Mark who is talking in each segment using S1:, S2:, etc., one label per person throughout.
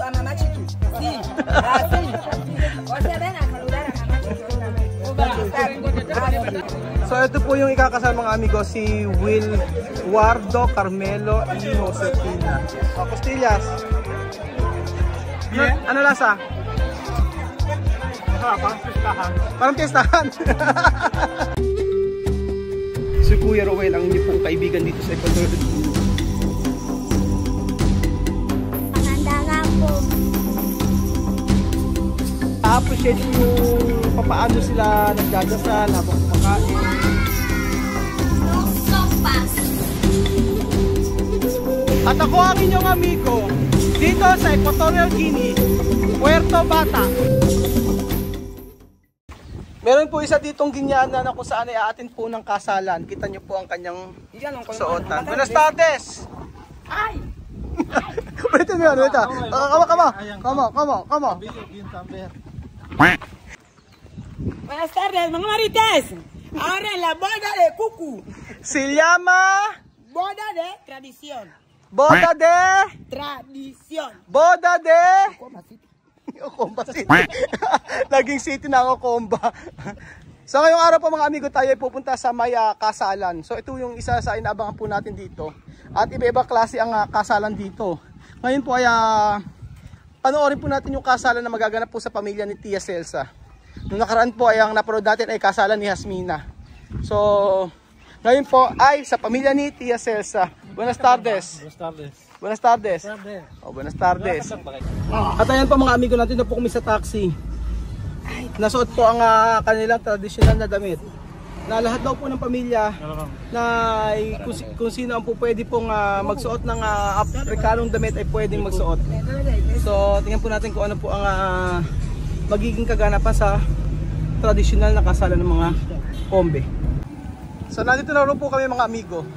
S1: beso a mamá Chiqui. Sí, así. O sea, ven a saludar a mamá Chiqui.
S2: So ito po yung ikakasal mga amigo, si Will Wardo Carmelo y Josefina. Costillas. Ano lasa? Parang pistahan. Parang pistahan. Si Kuya Rowel ang inyong pong kaibigan dito sa Ecuador.
S3: Maganda nga po.
S2: A-appreciate yung papaano sila nagdadasal habang kumakain. At ako ang inyong amigo dito sa Equatorial Guinea, Puerto Bata. Meron po isa ditong Guineana na kung saan ay aatin po ng kasalan. Kita nyo po ang kanyang suotan. Buenas tardes!
S1: Ay!
S2: Wait a minute, wait a minute. Come.
S1: Buenas tardes, mga marites. Ahora en la boda de Cucu.
S2: Se llama...
S1: Boda de tradición.
S2: Boda de...
S1: Tradición.
S2: Boda de...
S1: Comba City.
S2: Okomba City. Naging city na ang Okomba. So ngayong araw po mga amigo, tayo ay pupunta sa may kasalan. So ito yung isa sa inaabangan po natin dito. At iba-iba klase ang kasalan dito. Ngayon po ay panoorin po natin yung kasalan na magaganap po sa pamilya ni Tia Celsa. Noong nakaraan po ay ang napanood natin ay kasalan ni Hasmina. So ngayon po ay sa pamilya ni Tia Celsa. Buenas tardes.
S4: Buenas tardes.
S2: Buenas tardes. Oh, buenas tardes. At ayan po mga amigo natin, na po kami sa taxi. Nasuot po ang kanilang tradisyonal na damit. Na lahat daw po ng pamilya na kung sino ang po pwede pong magsuot ng Afrikanong damit ay pwedeng magsuot. So tingnan po natin kung ano po ang magiging kaganapan sa tradisyonal na kasalan ng mga Kombe. So nandito na rin po kami mga amigo.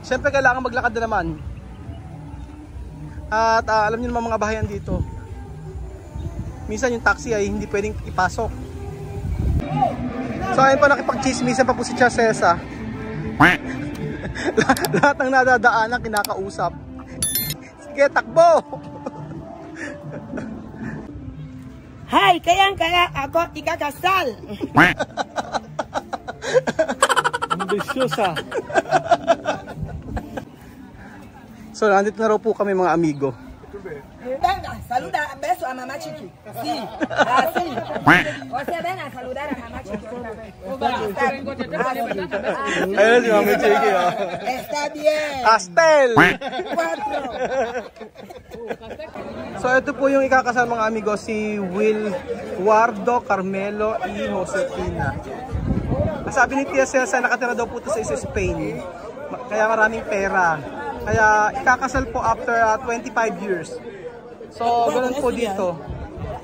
S2: Siyempre kailangan maglakad na naman. At alam niyo naman mga bahayan dito, minsan yung taxi ay hindi pwedeng ipasok. So ayun pa, nakipag-chismisan pa po si Tia Celsa. Lahat ng nadadaanan kinakausap. Sige, takbo!
S1: Hay, kaya ako ikakasal.
S4: Ambisyosa.
S2: So nandito na raw po kami mga amigo.
S1: Venga, saluda, beso a mamá Chiqui. Sí, así. O sea, ven a saludar a mamá Chiqui.
S2: Ayun si Mami Chiqui.
S1: Está bien.
S2: Castel!
S1: 4.
S2: So ito po yung ikakasal mga amigo, si Will Wardo Carmelo y Josefina. Sabi ni Tia Celsa, nakatira daw po ito sa Spain. Kaya maraming pera. Kaya ikakasal po after 25 years. So ganoon po dito.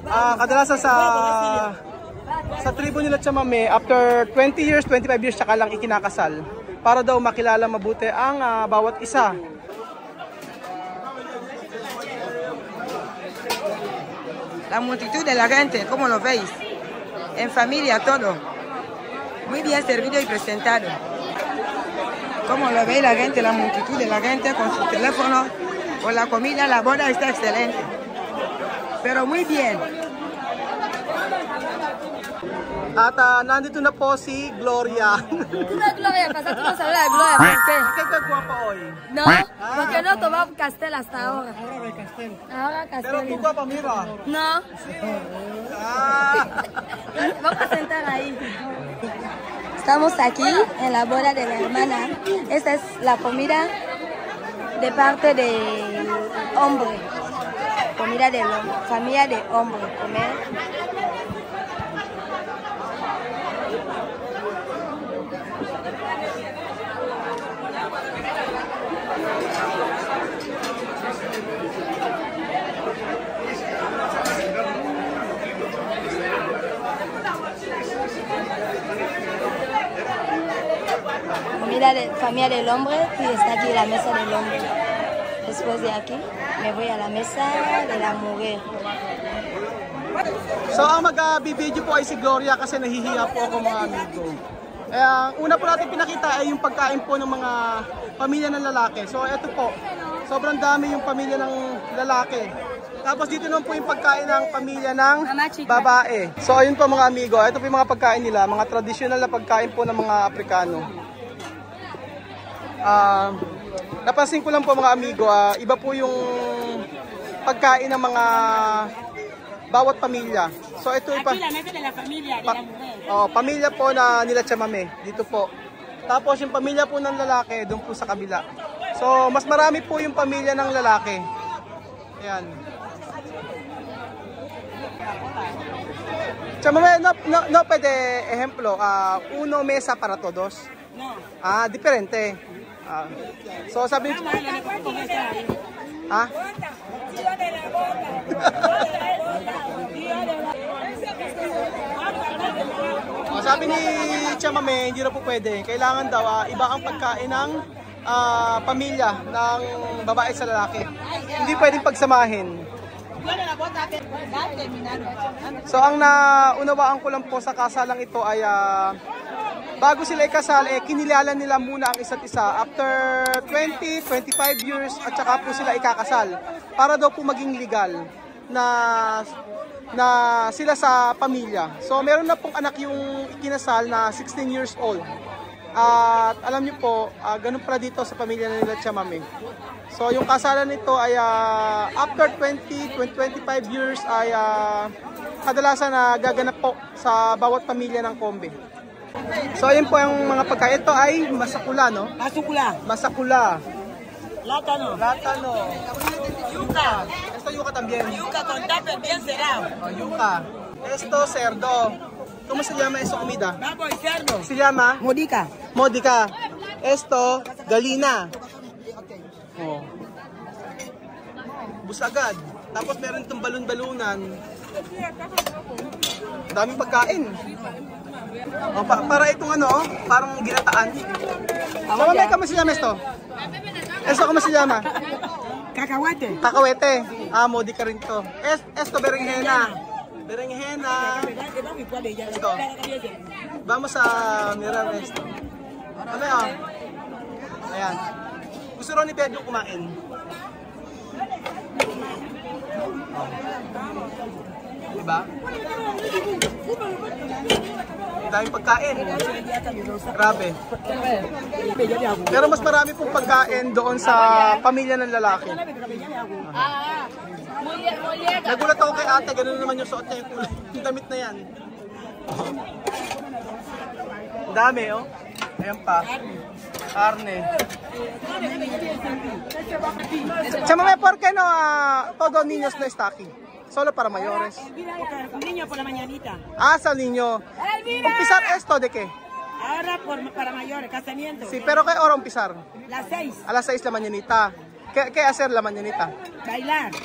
S2: Kadalasan sa tribo nila Chamame, after 20 years, 25 years tsaka lang ikinakasal. Para daw makilala mabuti ang bawat isa.
S1: La multitud de la gente, como lo veis, en familia todo, muy bien servido y presentado. Como lo veis la gente, la multitud de la gente con su teléfono, con la comida, la boda está excelente, pero muy bien.
S2: At nandito na po si Gloria.
S3: Gloria, pasaste no hablar de Gloria, ¿por qué?
S2: ¿Qué tal guapa hoy?
S3: No, porque no tomamos Castel hasta ahora. Ahora Castel.
S2: Pero tú guapa, mira.
S3: No. Vamos a sentar ahí. Estamos aquí en la boda de la hermana. Esta es la comida de parte del hombre. Comida de familia de hombre. Comer. Comida de familia del hombre, y está aquí la mesa del hombre. Después de aquí, me voy a la mesa de la mujer.
S2: So ang mag-video po ay si Gloria kasi nahihiya po ako mga amigo. Una po natin pinakita ay yung pagkain po ng mga pamilya ng lalaki. So eto po, sobrang dami yung pamilya ng lalaki. Tapos dito naman po yung pagkain ng pamilya ng babae. So ayun po mga amigo, ito po yung mga pagkain nila, mga traditional na pagkain po ng mga Aprikano. Napansin ko lang po mga amigo, iba po yung pagkain ng mga bawat pamilya. So ito pa pamilya po na nila Chamame dito po. Tapos yung pamilya po ng lalaki doon po sa kabila. So mas marami po yung pamilya ng lalaki. Ayan. Chamame, no pwede ejemplo, uno mesa para todos.
S1: No.
S2: Diferente. So sabi sabi ni Chamame, hindi na po pwede. Kailangan daw iba ang pagkain ng pamilya ng babae sa lalaki. Hindi pwedeng pagsamahin. So ang naunawaan ko lang po sa kasalang ito ay bago sila ikasal, kinilala nila muna ang isa't isa. After 20, 25 years at saka po sila ikakasal. Para daw po maging legal na sila sa pamilya. So meron na pong anak yung ikinasal na 16 years old. At alam niyo po, ganun pala dito sa pamilya nila Chamame. So yung kasalan nito ay after 20, 25 years ay kadalasan na gaganap po sa bawat pamilya ng Kombe. So ayun po yung mga pagkain. Ito ay masakula, no? Masakula. Látano. Yuca. Esto yuca también.
S1: Yuca con tupper bien cerrado.
S2: Yuca. Esto cerdo. ¿Cómo se llama esa comida?
S1: Baboy, cerdo.
S2: Se llama
S1: Modica.
S2: Esto, galina. Busagad. Tapos meron itong balon-balunan. Daming pagkain. Para itong parang ginataan. Chamame, ¿cómo se llama esto? Esto, ¿cómo se llama?
S1: Cacahuete.
S2: Cacahuete. Modica rin to. Esto, berenjena. Esto. Vamos a mirar esto. Ayan. Gusto rin ni Pedro kumain. Diba? Daming pagkain. Grabe. Pero mas marami pong pagkain doon sa pamilya ng lalaki. Nagulat ako kay ate, ganoon naman yung suot niya, yung damit na yan. Dami, oh. Ayan pa. Carne. Chamame, ¿por qué no todos niños no está aquí? Solo para mayores.
S1: Niño por la mañanita.
S2: Sa niño. ¿Empezar esto de qué?
S1: Ahora para mayores, casamiento.
S2: Sí, pero ¿qué hora empezar?
S1: Las 6.
S2: A las 6 la mañanita. ¿Qué hacer la mañanita?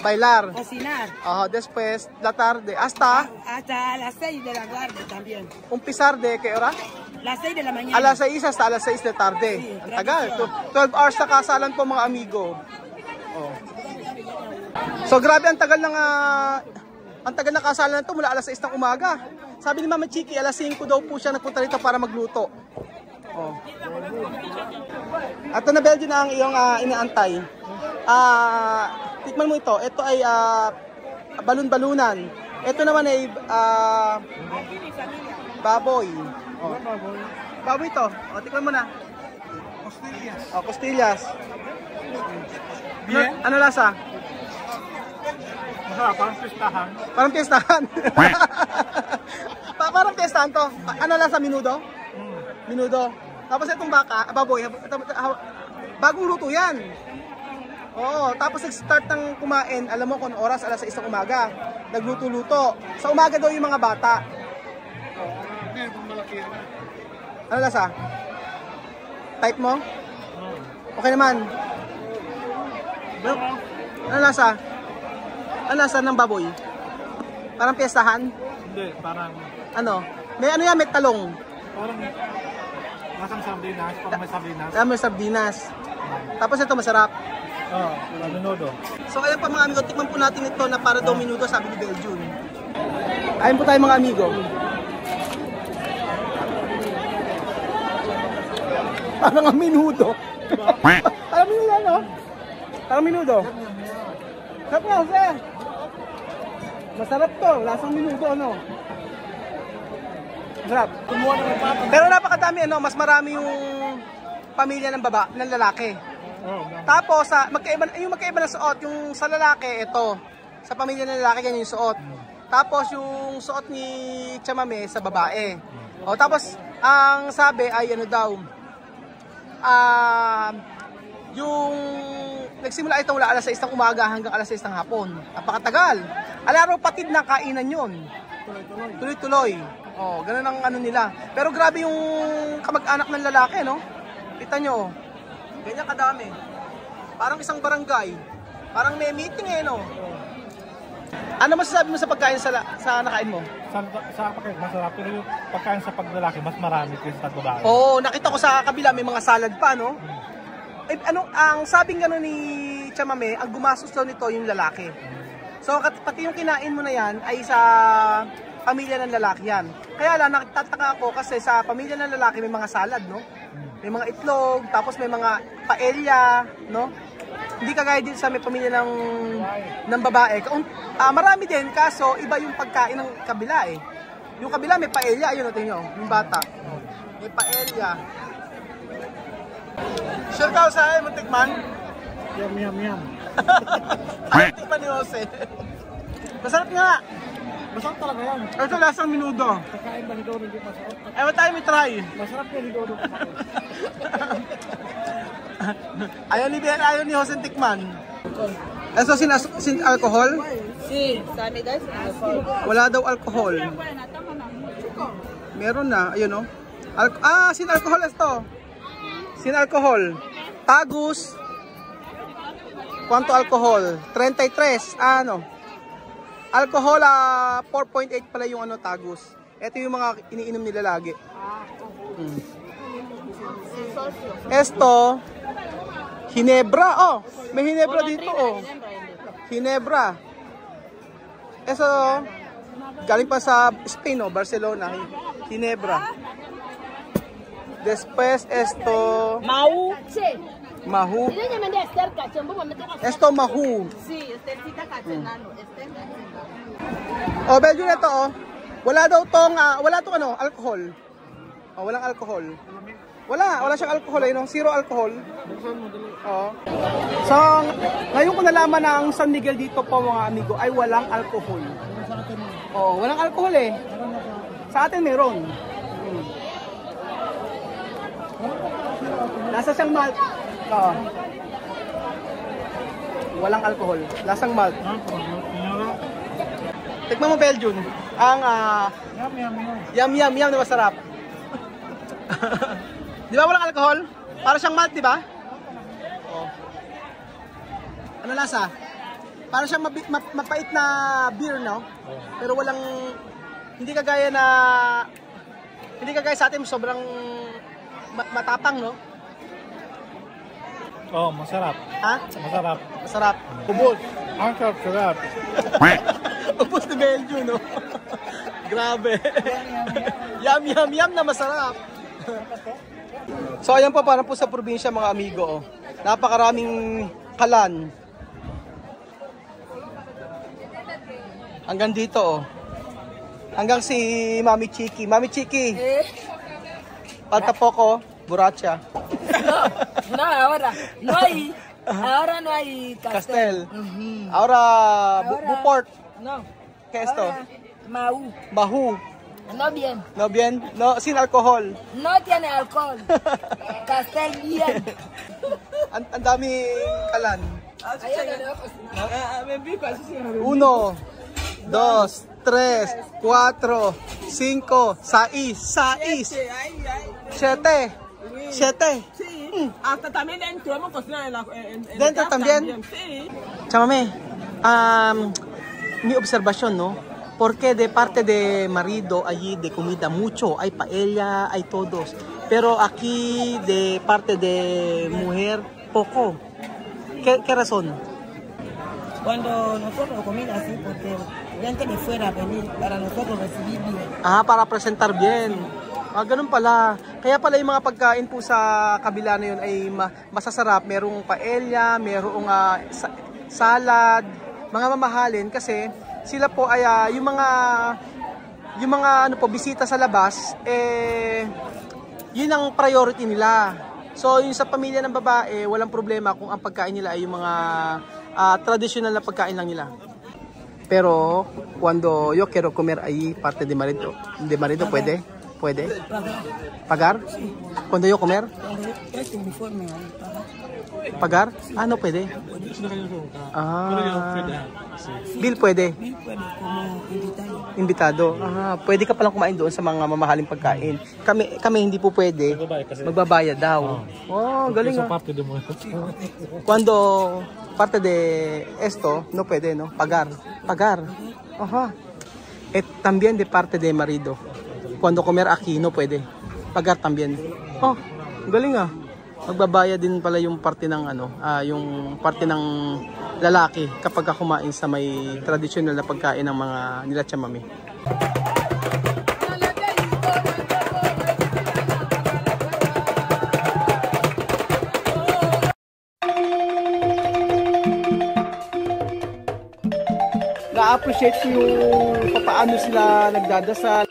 S1: Bailar. Cocinar.
S2: Después, la tarde, hasta
S1: las 6 de la tarde también.
S2: Empezar de qué hora?
S1: Las 6 de la mañana.
S2: A las 6 hasta a las 6 de tarde. Sí, ang tagal. 12 hours na kasalan po mga amigo. So grabe ang tagal na kasalan nito mula alas 6 ng umaga. Sabi ni Mama Chiki, alas 5 daw po siya nagpunta rito para magluto. At na Belgian na ang iyong inaantay. Tikman mo ito. Ito ay balon-balunan. Ito naman ay baboy. Baboy ito. Tikman mo na. Costillas. Ano lasa?
S4: Masarap, parang pistahan.
S2: Parang pistahan. Parang pistahan to. Ano lasa? Minudo? Minudo. Tapos itong baboy. Bagong luto yan. Tapos nag-start ng kumain. Alam mo kung oras, alas 6 ng umaga. Nagluto-luto. Sa umaga daw yung mga bata. Ano lasa? Type mo? Okay naman. Ano lasa? Ano lasa ng baboy? Parang piestahan?
S4: Hindi, parang...
S2: Ano? May ano yan? May talong?
S4: Parang... Masang sardinas, parang may sardinas.
S2: May sardinas. Tapos ito masarap.
S4: Minudo.
S2: So ayan pa mga amigo, tikman po natin ito na para daw minudo, sabi ni Belgium. Ayan po tayo mga amigo. Parang ang minudo. Parang minudo, no? Parang minudo. Sarap nga, sir. Masarap to, lasang minuto, no? Masarap. Pero napakadami, ano, mas marami yung pamilya ng lalaki. Tapos, yung magkaiba na suot, yung sa lalaki, ito. Sa pamilya ng lalaki, ganyan yung suot. Tapos, yung suot ni chamame sa babae. O, tapos, ang sabi ay ano daw, yung nagsimula ito mula alas 6 ng umaga hanggang alas 6 ng hapon. Napakatagal. Alaro patid na kainan yun. Tuloy-tuloy. Oh, ganun ang ano nila. Pero grabe yung kamag-anak ng lalaki, no? Kita nyo. Ganyan kadami. Parang isang barangay. Parang may meeting eh, no? Ano masasabi mo sa pagkain sa nakain mo?
S4: Sa pagkain, masarap. Pero yung pagkain sa paglalaki, mas marami kaysa sa babae.
S2: Oo, nakita ko sa kabila may mga salad pa, no? Eh, ang sabing gano'n ni chamame, ang gumastos daw nito yung lalaki. So, pati yung kinain mo na yan ay sa pamilya ng lalaki yan. Kaya lang, nagtataka ako kasi sa pamilya ng lalaki may mga salad, no? May mga itlog, tapos may mga paella, no? Hindi kagaya din sa may pamilya ng babae. Marami din, kaso iba yung pagkain ng kabila eh. Yung kabila may paella, ayun natin nyo, yung bata. May paella. Sure ka sa akin, muntikman?
S4: Yum.
S2: Ay, tikman ni Jose. Masarap nga.
S4: Masarap talaga yan.
S2: Ito, lasang minudo.
S4: Kakain ba ni Dodo hindi masarap?
S2: Ewan tayo may try.
S4: Masarap yan ni Dodo.
S2: Ayaw ni Jose tikman. So, sin alcohol?
S1: Sí, sabe guys?
S2: Wala daw alcohol. Meron na, ayun o. Sin alcohol ito. Sin alcohol. Tagus. Quanto alcohol? 33. Ano? Alcohol, 4.8 pala yung ano, tagus. Ito yung mga iniinom nila lagi. Esto, Ginebra. Oh, may Ginebra dito, oh. Ginebra. Eso, galing pa sa Spain, oh, Barcelona. Ginebra. Después, esto...
S3: Mahu.
S2: Mahu. Esto, mahu. Oh, Belgium na to, oh. Wala tong ano, alcohol. Oh, walang alcohol. Wala siyang alcohol, eh, no? Zero alcohol. Oh. So, ngayon ko nalaman na ang San Miguel dito po, mga amigo, ay walang alcohol. Oh, walang alcohol eh. Sa atin meron. Lasa siyang malt. Oo. Walang alcohol. Lasang malt. Tikman mo Belgium. Ang yum na masarap. Di ba walang alcohol? Para siyang malt, di ba? Oh. Ano lasa? Para siyang mapait na beer, no? Pero walang hindi kagaya sa atin sobrang matapang, no?
S4: Oh, masarap.
S2: Ha?
S4: Masarap.
S2: Masarap. Ubos.
S4: Ang sarap.
S2: Ubos ni Belgium, no? Grabe. Yum na masarap. So ayan po, parang po sa probinsya mga amigo, oh. Napakaraming kalan. Hanggang dito, oh. Hanggang si Mami Chiki. Mami Chiki. Pantapoko, Buracha.
S1: No, ahora no hay
S2: Castel. Ahora Buport.
S1: No.
S2: ¿Qué es esto?
S1: Mahu.
S2: Bahu.
S1: No bien.
S2: No bien. No, sin alcohol.
S1: No tiene alcohol. Castel bien.
S2: Ang dami kalan. 1, 2, 3, 4, 5, 6, 7.
S1: Hasta también dentro hemos cocinado en
S2: Dentro también.
S1: Sí.
S2: Chamame, mi observación, ¿no? Porque de parte de marido allí de comida mucho, hay paella, hay todos. Pero aquí de parte de mujer poco. ¿Qué razón?
S1: Cuando nosotros comida así, porque gente de fuera venir para nosotros recibir bien.
S2: Para presentar bien. Ganun pala. Kaya pala yung mga pagkain po sa kabila na yun ay masasarap. Merong paella, merong salad, mga mamahalin kasi sila po ay yung mga ano po bisita sa labas yun ang priority nila. So yung sa pamilya ng babae, walang problema kung ang pagkain nila ay yung mga traditional na pagkain lang nila. Pero cuando yo quiero comer ahí parte de marido puede pagar cuando yo comer pagar no puede bill puede invitado pwede ka palang kumain doon sa mga mamahaling pagkain. Kami hindi po pwede, magbabayad daw. Galing cuando parte de esto no puede, no, pagar también de parte de marido cuando comer aquí no puede pagar también. Galing magbabayad din pala yung parte ng yung parte ng lalaki kapag kumain sa may traditional na pagkain ng mga nila chamami. Na-appreciate ko yung paano sila nagdadasal.